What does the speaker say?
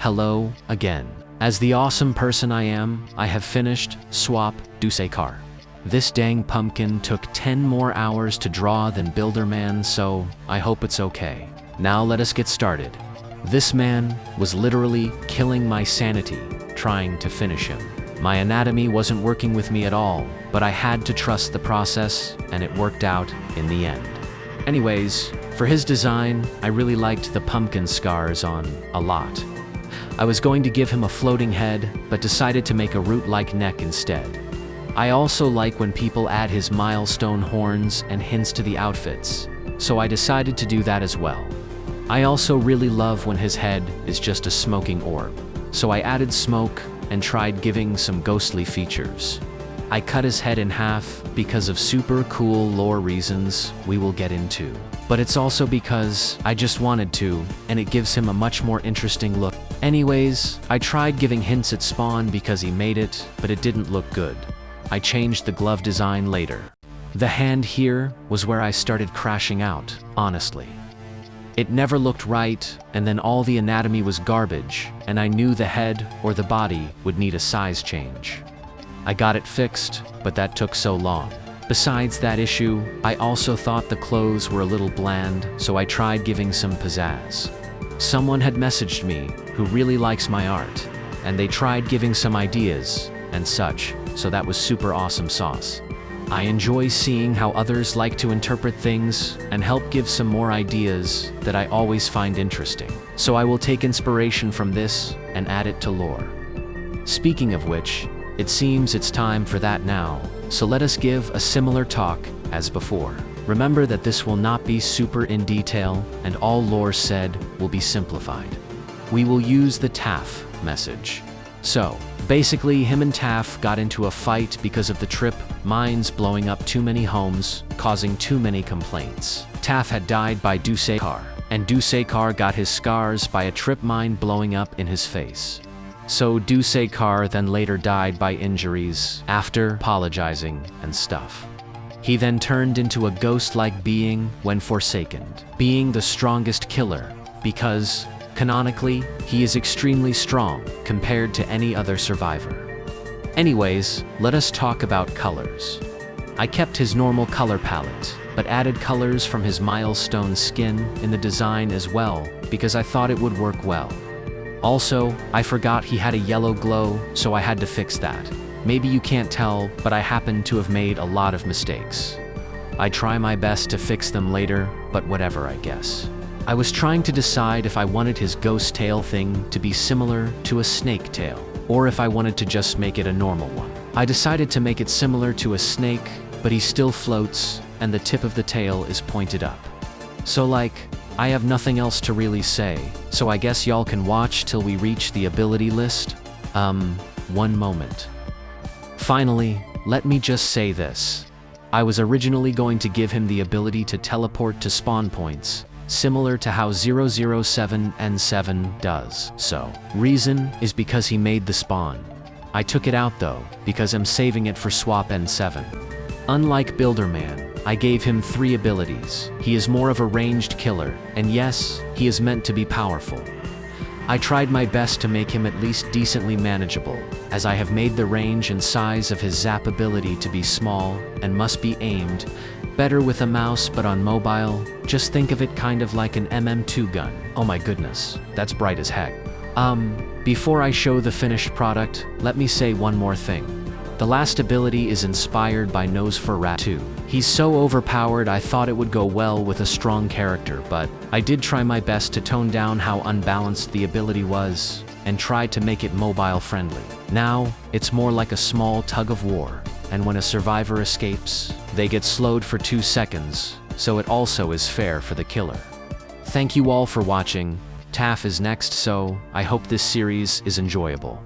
Hello again. As the awesome person I am, I have finished Swap Dusekkar. This dang pumpkin took 10 more hours to draw than Builderman, so I hope it's okay. Now let us get started. This man was literally killing my sanity trying to finish him. My anatomy wasn't working with me at all, but I had to trust the process, and it worked out in the end. Anyways, for his design, I really liked the pumpkin scars on a lot. I was going to give him a floating head, but decided to make a root-like neck instead. I also like when people add his milestone horns and hints to the outfits, so I decided to do that as well. I also really love when his head is just a smoking orb, so I added smoke and tried giving some ghostly features. I cut his head in half because of super cool lore reasons we will get into. But it's also because I just wanted to, and it gives him a much more interesting look. Anyways, I tried giving hints at Spawn because he made it, but it didn't look good. I changed the glove design later. The hand here was where I started crashing out, honestly. It never looked right, and then all the anatomy was garbage, and I knew the head or the body would need a size change. I got it fixed, but that took so long. Besides that issue, I also thought the clothes were a little bland, so I tried giving some pizzazz. Someone had messaged me who really likes my art, and they tried giving some ideas and such, so that was super awesome sauce. I enjoy seeing how others like to interpret things and help give some more ideas that I always find interesting. So I will take inspiration from this and add it to lore. Speaking of which, it seems it's time for that now, so let us give a similar talk as before. Remember that this will not be super in detail, and all lore said will be simplified. We will use the Taff message. So, basically him and Taff got into a fight because of the trip mines blowing up too many homes, causing too many complaints. Taff had died by Dusekkar, and Dusekkar got his scars by a trip mine blowing up in his face. So Dusekkar then later died by injuries after apologizing and stuff. He then turned into a ghost-like being when forsaken, being the strongest killer because, canonically, he is extremely strong compared to any other survivor. Anyways, let us talk about colors. I kept his normal color palette, but added colors from his milestone skin in the design as well because I thought it would work well. Also, I forgot he had a yellow glow, so I had to fix that. Maybe you can't tell, but I happen to have made a lot of mistakes. I try my best to fix them later, but whatever, I guess. I was trying to decide if I wanted his ghost tail thing to be similar to a snake tail, or if I wanted to just make it a normal one. I decided to make it similar to a snake, but he still floats, and the tip of the tail is pointed up. So I have nothing else to really say, so I guess y'all can watch till we reach the ability list. One moment. Finally, let me just say this. I was originally going to give him the ability to teleport to spawn points, similar to how 007N7 does. So, reason is because he made the spawn. I took it out though, because I'm saving it for Swap N7. Unlike Builderman, I gave him 3 abilities. He is more of a ranged killer, and yes, he is meant to be powerful. I tried my best to make him at least decently manageable, as I have made the range and size of his zap ability to be small and must be aimed better with a mouse, but on mobile, just think of it kind of like an MM2 gun. Oh my goodness, that's bright as heck. Before I show the finished product, let me say one more thing. The last ability is inspired by Nosferatu. He's so overpowered I thought it would go well with a strong character, but I did try my best to tone down how unbalanced the ability was and tried to make it mobile friendly. Now, it's more like a small tug of war, and when a survivor escapes, they get slowed for 2 seconds, so it also is fair for the killer. Thank you all for watching. Taff is next, so I hope this series is enjoyable.